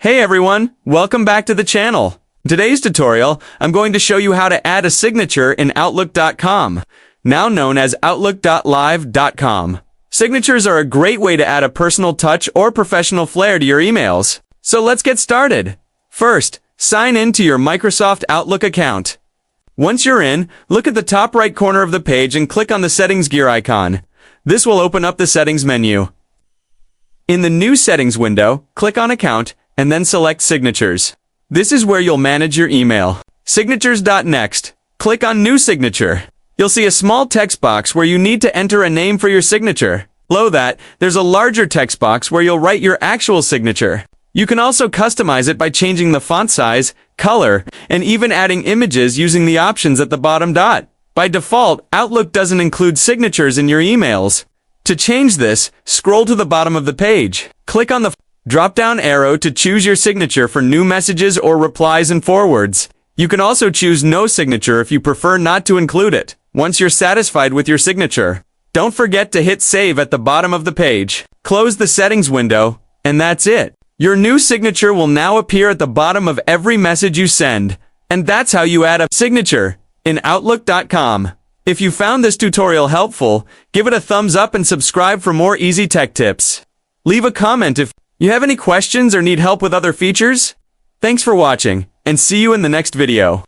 Hey everyone, welcome back to the channel. In today's tutorial, I'm going to show you how to add a signature in Outlook.com, now known as Outlook.live.com. Signatures are a great way to add a personal touch or professional flair to your emails. So let's get started. First, sign in to your Microsoft Outlook account. Once you're in, look at the top right corner of the page and click on the settings gear icon. This will open up the settings menu. In the new settings window, click on Account and then select Signatures. This is where you'll manage your email. Signatures.next. Click on New Signature. You'll see a small text box where you need to enter a name for your signature. Below that, there's a larger text box where you'll write your actual signature. You can also customize it by changing the font size, color, and even adding images using the options at the bottom dot. By default, Outlook doesn't include signatures in your emails. To change this, scroll to the bottom of the page. Click on the drop-down arrow to choose your signature for new messages or replies and forwards. You can also choose no signature if you prefer not to include it. Once you're satisfied with your signature, don't forget to hit Save at the bottom of the page. Close the settings window, and that's it. Your new signature will now appear at the bottom of every message you send. And that's how you add a signature in Outlook.com. If you found this tutorial helpful, give it a thumbs up and subscribe for more easy tech tips. Leave a comment if you have any questions or need help with other features. Thanks for watching, and see you in the next video.